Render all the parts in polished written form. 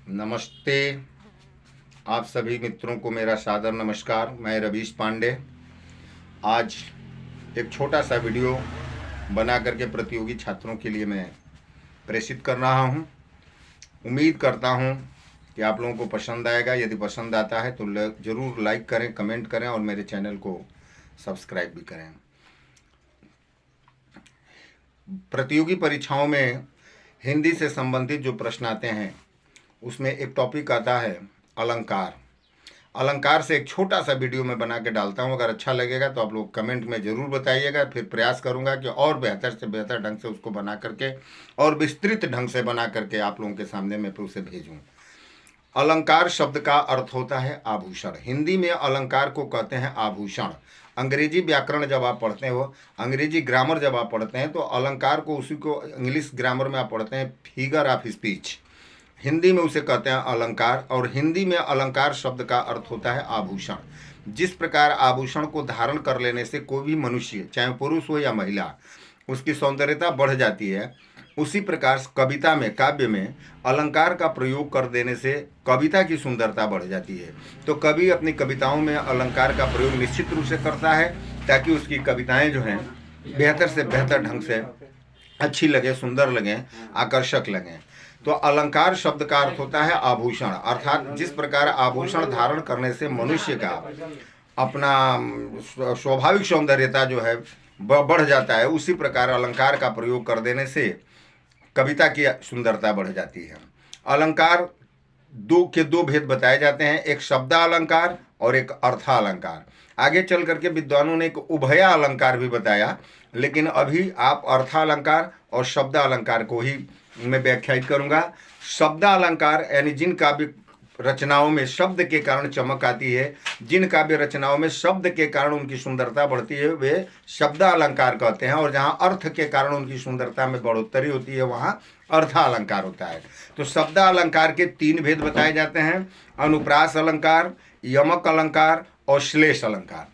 नमस्ते। आप सभी मित्रों को मेरा सादर नमस्कार। मैं रवीश पांडे आज एक छोटा सा वीडियो बना करके प्रतियोगी छात्रों के लिए मैं प्रेषित कर रहा हूं। उम्मीद करता हूं कि आप लोगों को पसंद आएगा। यदि पसंद आता है तो ज़रूर लाइक करें, कमेंट करें और मेरे चैनल को सब्सक्राइब भी करें। प्रतियोगी परीक्षाओं में हिंदी से संबंधित जो प्रश्न आते हैं उसमें एक टॉपिक आता है अलंकार। अलंकार से एक छोटा सा वीडियो मैं बना के डालता हूँ। अगर अच्छा लगेगा तो आप लोग कमेंट में ज़रूर बताइएगा। फिर प्रयास करूँगा कि और बेहतर से बेहतर ढंग से उसको बना करके और विस्तृत ढंग से बना करके आप लोगों के सामने मैं फिर उसे भेजूँ। अलंकार शब्द का अर्थ होता है आभूषण। हिंदी में अलंकार को कहते हैं आभूषण। अंग्रेजी व्याकरण जब आप पढ़ते हो, अंग्रेजी ग्रामर जब आप पढ़ते हैं तो अलंकार को उसी को इंग्लिश ग्रामर में आप पढ़ते हैं फिगर ऑफ स्पीच। हिंदी में उसे कहते हैं अलंकार। और हिंदी में अलंकार शब्द का अर्थ होता है आभूषण। जिस प्रकार आभूषण को धारण कर लेने से कोई भी मनुष्य, चाहे पुरुष हो या महिला, उसकी सौंदर्यता बढ़ जाती है, उसी प्रकार कविता में, काव्य में अलंकार का प्रयोग कर देने से कविता की सुंदरता बढ़ जाती है। तो कवि अपनी कविताओं में अलंकार का प्रयोग निश्चित रूप से करता है ताकि उसकी कविताएं जो हैं बेहतर से बेहतर ढंग से अच्छी लगे, सुंदर लगें, आकर्षक लगें। तो अलंकार शब्द का अर्थ होता है आभूषण, अर्थात जिस प्रकार आभूषण धारण करने से मनुष्य का अपना स्वाभाविक सौंदर्यता जो है बढ़ जाता है, उसी प्रकार अलंकार का प्रयोग कर देने से कविता की सुंदरता बढ़ जाती है। अलंकार दो भेद बताए जाते हैं, एक शब्दालंकार और एक अर्थालंकार। आगे चल करके विद्वानों ने एक उभया अलंकार भी बताया, लेकिन अभी आप अर्थालंकार और शब्दालंकार को ही मैं व्याख्यायित करूंगा। शब्दालंकार यानी जिन काव्य रचनाओं में शब्द के कारण चमक आती है, जिन काव्य रचनाओं में शब्द के कारण उनकी सुंदरता बढ़ती है, वे शब्दालंकार कहते हैं। और जहाँ अर्थ के कारण उनकी सुंदरता में बढ़ोतरी होती है, वहाँ अर्थालंकार होता है। तो शब्दालंकार के 3 भेद बताए जाते हैं, अनुप्रास अलंकार, यमक अलंकार और श्लेष अलंकार।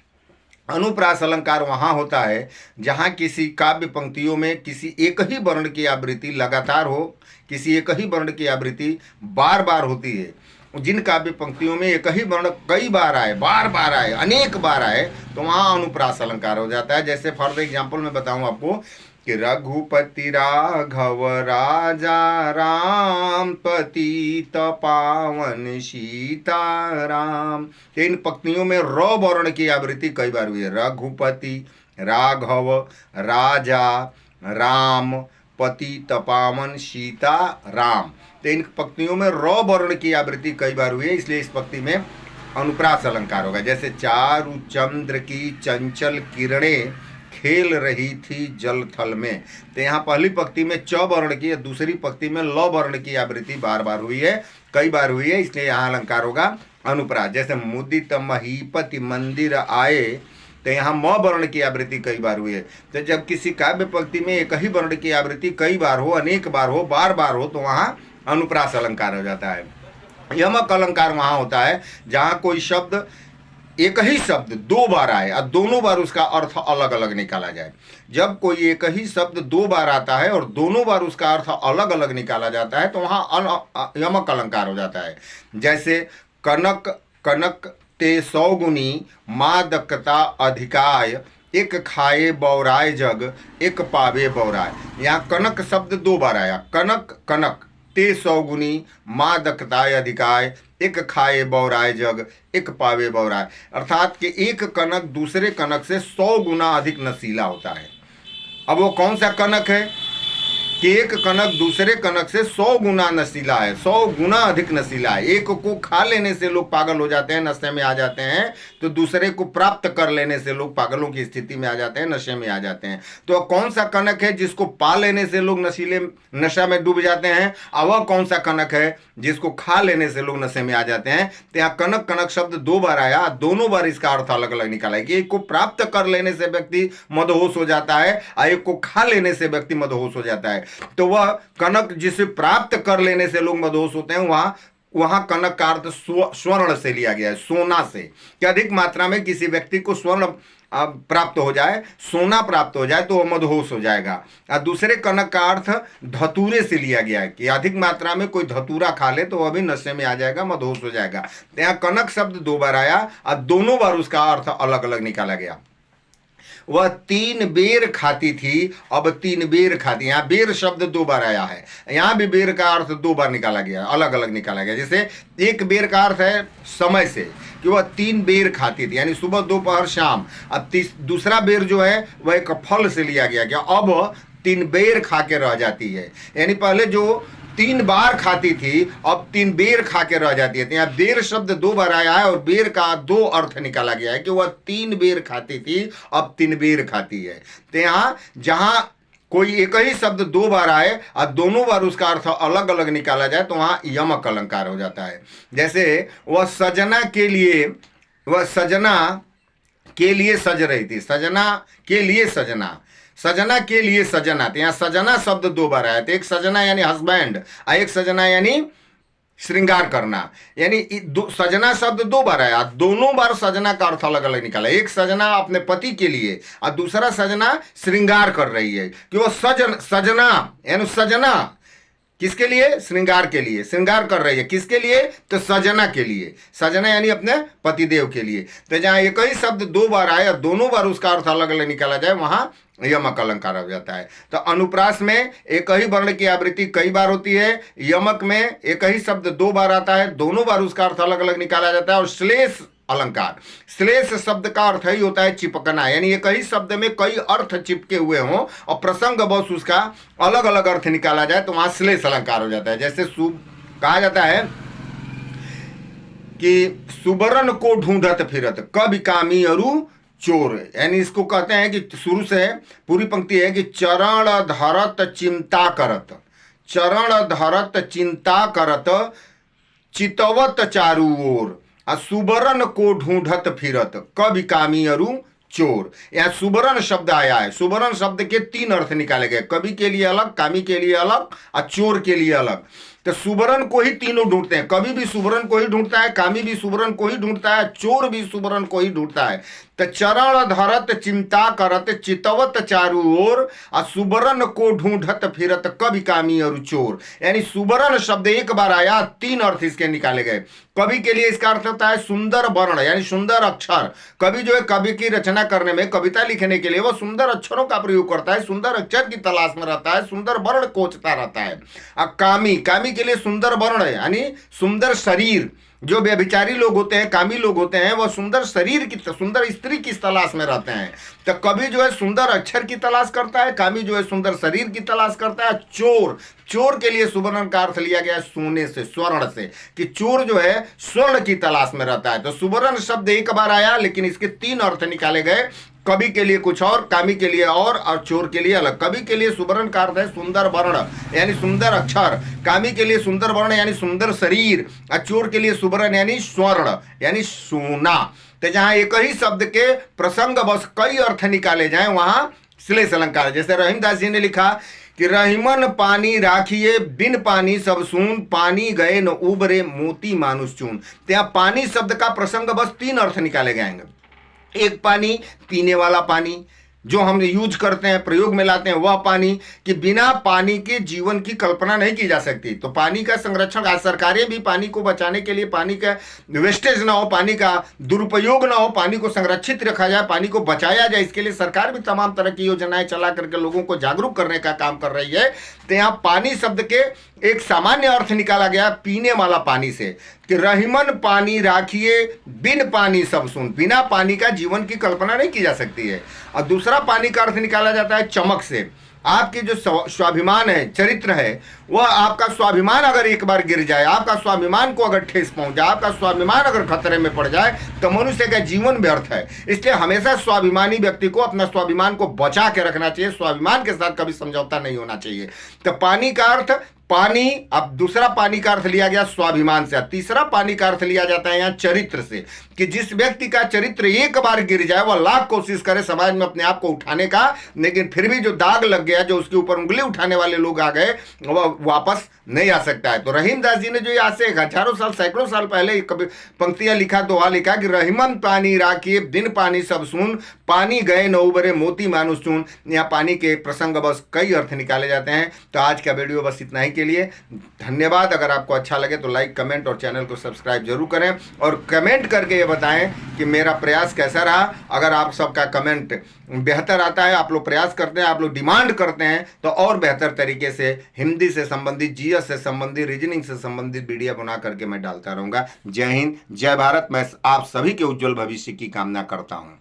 अनुप्रास अलंकार वहाँ होता है जहाँ किसी काव्य पंक्तियों में किसी एक ही वर्ण की आवृत्ति लगातार हो, किसी एक ही वर्ण की आवृत्ति बार बार होती है। जिन काव्य पंक्तियों में एक ही वर्ण कई बार आए, बार बार आए, अनेक बार आए, तो वहाँ अनुप्रास अलंकार हो जाता है। जैसे फॉर द एग्जाम्पल मैं बताऊँ आपको कि रघुपति राघव राजा राम पतित पावन सीताराम। इन पंक्तियों में र वर्ण की आवृत्ति कई बार हुई है। रघुपति राघव राजा राम पतित पावन सीता राम। तो इन पंक्तियों में र वर्ण की आवृत्ति कई बार हुई है, इसलिए इस पंक्ति में अनुप्रास अलंकार होगा। जैसे चारु चंद्र की चंचल किरणें खेल रही थी जल थल में, तो यहाँ पहली पंक्ति में च वर्ण की, दूसरी पंक्ति में ल वर्ण की आवृत्ति बार बार हुई है, कई बार हुई है, इसलिए यहाँ अलंकार होगा अनुप्रास। जैसे मुदित महीपति मंदिर आए, तो यहाँ म वर्ण की आवृत्ति कई बार हुई है। तो जब किसी काव्य पंक्ति में एक ही वर्ण की आवृत्ति कई बार हो, अनेक बार हो, बार बार हो, तो वहाँ अनुप्रास अलंकार हो जाता है। यमक अलंकार वहाँ होता है जहाँ कोई शब्द, एक ही शब्द 2 बार आए और दोनों बार उसका अर्थ अलग अलग निकाला जाए। जब कोई एक ही शब्द 2 बार आता है और दोनों बार उसका अर्थ अलग अलग निकाला जाता है, तो वहाँ यमक अलंकार हो जाता है। जैसे कनक कनक ते 100 गुनी मादकता अधिकाय, एक खाए बौराय जग एक पावे बौराय। यहाँ कनक शब्द 2 बार आया, कनक कनक ते 100 गुनी मादकताय अधिकाय, एक खाए बौराय जग एक पावे बौराय। अर्थात कि एक कनक दूसरे कनक से 100 गुना अधिक नशीला होता है। अब वो कौन सा कनक है कि एक कनक दूसरे कनक से 100 गुना नशीला है, 100 गुना अधिक नशीला है। एक को खा लेने से लोग पागल हो जाते हैं, नशे में आ जाते हैं, तो दूसरे को प्राप्त कर लेने से लोग पागलों की स्थिति में आ जाते हैं, नशे में आ जाते हैं। तो कौन सा कनक है जिसको पा लेने से लोग नशा में डूब जाते हैं, और वह कौन सा कनक है जिसको खा लेने से लोग नशे में आ जाते हैं। तो यहाँ कनक कनक शब्द 2 बार आया, दोनों बार इसका अर्थ अलग अलग निकाला है कि एक को प्राप्त कर लेने से व्यक्ति मदहोश हो जाता है और एक को खा लेने से व्यक्ति मदहोश हो जाता है। तो वह कनक जिसे प्राप्त कर लेने से लोग मदहोश होते हैं, वहाँ वहां कनक का अर्थ स्वर्ण से लिया गया है, सोना से, कि अधिक मात्रा में किसी व्यक्ति को स्वर्ण प्राप्त हो जाए, सोना प्राप्त हो जाए तो वह मदहोश हो जाएगा। और दूसरे कनक का अर्थ धतूरे से लिया गया है कि अधिक मात्रा में कोई धतूरा खा ले तो वह भी नशे में आ जाएगा, मदहोश हो जाएगा। तो यहाँ कनक शब्द 2 बार आया और दोनों बार उसका अर्थ अलग अलग निकाला गया। वह 3 बेर खाती थी, अब 3 बेर खाती। यहाँ बेर शब्द 2 बार आया है, यहाँ भी बेर का अर्थ 2 बार निकाला गया, अलग अलग निकाला गया। जैसे एक बेर का अर्थ है समय से, कि वह 3 बेर खाती थी, यानी सुबह दोपहर शाम। अब दूसरा बेर जो है वह एक फल से लिया गया, कि अब 3 बेर खा के रह जाती है, यानी पहले जो 3 बार खाती थी अब 3 बेर खा के रह जाती है। तो यहाँ बेर शब्द 2 बार आया है और बेर का 2 अर्थ निकाला गया है, कि वह 3 बेर खाती थी अब 3 बेर खाती है। तो यहाँ जहां कोई एक ही शब्द 2 बार आए और दोनों बार उसका अर्थ अलग अलग निकाला जाए तो वहां यमक अलंकार हो जाता है। जैसे वह सजना के लिए सज रही थी, सजना के लिए सजना, सजना के लिए सजना। तो यहाँ सजना शब्द 2 बार आया। तो एक सजना यानी हस्बैंड और एक सजना यानी श्रृंगार करना, यानी सजना शब्द 2 बार आया, दोनों बार सजना का अर्थ अलग अलग निकाला। एक सजना अपने पति के लिए और दूसरा सजना श्रृंगार कर रही है, कि वो सजना यानी सजना किसके लिए? श्रृंगार के लिए, श्रृंगार कर रही है किसके लिए? तो सजना के लिए, सजना यानी अपने पतिदेव के लिए। तो जहां एक ही शब्द 2 बार आए और दोनों बार उसका अर्थ अलग अलग निकाला जाए वहां यमक अलंकार हो जाता है। तो अनुप्रास में एक ही वर्ण की आवृत्ति कई बार होती है, यमक में एक ही शब्द 2 बार आता है, दोनों बार उसका अर्थ अलग अलग निकाला जाता है। और श्लेष अलंकार, श्लेष शब्द का अर्थ ही होता है चिपकना, यानी एक ही शब्द में कई अर्थ चिपके हुए हों और प्रसंग बस उसका अलग अलग अर्थ निकाला जाए तो वहां श्लेष अलंकार हो जाता है। जैसे कहा जाता है कि सुबरन को ढूंढत फिरत कभी कामी अरु चोर, यानी इसको कहते हैं कि शुरू से पूरी पंक्ति है कि चरण धरत चिंता करत, चरण धरत चिंता करत चितवत चारू ओर, सुबरन को ढूंढत फिरत कभी कामी अरु चोर। यहाँ सुबरन शब्द आया है, सुबरन शब्द के 3 अर्थ निकाले गए, कवि के लिए अलग, कामी के लिए अलग और चोर के लिए अलग। तो सुबरन को ही तीनों ढूंढते हैं, कवि भी सुबरन को ही ढूंढता है, कामी भी सुबरन को ही ढूंढता है, चोर भी सुबरन को ही ढूंढता है। तो चरण धरत चिंता करत चितवत चारू ओर, सुबरन को ढूंढत फिरत कवि कामी और चोर, यानी सुबरन शब्द 1 बार आया, 3 अर्थ इसके निकाले गए। कवि के लिए इसका अर्थ होता है सुंदर वर्ण, यानी सुंदर अक्षर। कवि जो है कवि की रचना करने में, कविता लिखने के लिए वो सुंदर अक्षरों का प्रयोग करता है, सुंदर अक्षर की तलाश में रहता है, सुंदर वर्ण खोजता रहता है। अब कामी के लिए सुंदर वर्ण यानी सुंदर शरीर, जो व्यभिचारी लोग होते हैं, कामी लोग होते हैं, वह सुंदर शरीर की, सुंदर स्त्री की तलाश में रहते हैं। तो कवि जो है सुंदर अक्षर की तलाश करता है, कामी जो है सुंदर शरीर की तलाश करता है। चोर के लिए सुवर्ण का अर्थ लिया गया सोने से, स्वर्ण से, कि चोर जो है स्वर्ण की तलाश में रहता है। तो सुवर्ण शब्द 1 बार आया, लेकिन इसके 3 अर्थ निकाले गए, कवि के लिए कुछ और, कामी के लिए और चोर के लिए अलग। कवि के लिए सुवर्ण का अर्थ है सुंदर वर्ण यानी सुंदर अक्षर, कामी के लिए सुंदर वर्ण यानी सुंदर शरीर, और चोर के लिए सुवर्ण यानी स्वर्ण यानी सोना। तो जहां एक ही शब्द के प्रसंग बस कई अर्थ निकाले जाए वहां श्लेष अलंकार। जैसे रहीमदास जी ने लिखा कि रहीमन पानी राखिए बिन पानी सब सून, पानी गए न उबरे मोती मानुष चून। तो यहाँ पानी शब्द का प्रसंग बस 3 अर्थ निकाले जाएंगे। एक पानी पीने वाला पानी जो हम यूज करते हैं, प्रयोग में लाते हैं, वह पानी, कि बिना पानी के जीवन की कल्पना नहीं की जा सकती। तो पानी का संरक्षण, आज सरकारें भी पानी को बचाने के लिए, पानी का वेस्टेज ना हो, पानी का दुरुपयोग ना हो, पानी को संरक्षित रखा जाए, पानी को बचाया जाए, इसके लिए सरकार भी तमाम तरह की योजनाएं चला करके लोगों को जागरूक करने का काम कर रही है। तो यहाँ पानी शब्द के एक सामान्य अर्थ निकाला गया पीने वाला पानी से, कि रहीमन पानी राखिए बिन पानी सब सुन, बिना पानी का जीवन की कल्पना नहीं की जा सकती है। और दूसरा पानी का अर्थ निकाला जाता है चमक से। आपकी जो स्वाभिमान है, चरित्र है, वह आपका स्वाभिमान अगर एक बार गिर जाए, आपका स्वाभिमान को अगर ठेस पहुंच जाए, आपका स्वाभिमान अगर खतरे में पड़ जाए तो मनुष्य का जीवन व्यर्थ है। इसलिए हमेशा स्वाभिमानी व्यक्ति को अपना स्वाभिमान को बचा के रखना चाहिए, स्वाभिमान के साथ कभी समझौता नहीं होना चाहिए। तो पानी का अर्थ पानी, अब दूसरा पानी का अर्थ लिया गया स्वाभिमान से, तीसरा पानी का अर्थ लिया जाता है यहाँ चरित्र से, कि जिस व्यक्ति का चरित्र एक बार गिर जाए वह लाख कोशिश करे समाज में अपने आप को उठाने का, लेकिन फिर भी जो दाग लग गया, जो उसके ऊपर उंगली उठाने वाले लोग आ गए, वह वापस नहीं आ सकता है। तो रहीम दास जी ने जो आज से हजारों साल सैकड़ों साल पहले कभी पंक्तियां लिखा, तो वहां लिखा कि रहीमन पानी राखिए दिन पानी सब सुन, पानी गए न उबरे मोती मानुस चून। यहाँ पानी के प्रसंग बस कई अर्थ निकाले जाते हैं। तो आज का वीडियो बस इतना ही के लिए धन्यवाद। अगर आपको अच्छा लगे तो लाइक, कमेंट और चैनल को सब्सक्राइब जरूर करें, और कमेंट करके ये बताएं कि मेरा प्रयास कैसा रहा। अगर आप सबका कमेंट बेहतर आता है, आप लोग प्रयास करते हैं, आप लोग डिमांड करते हैं, तो और बेहतर तरीके से हिंदी से संबंधित, जीएस से संबंधित, रीजनिंग से संबंधित वीडियो बना करके मैं डालता रहूंगा। जय हिंद, जय भारत। मैं आप सभी के उज्जवल भविष्य की कामना करता हूं।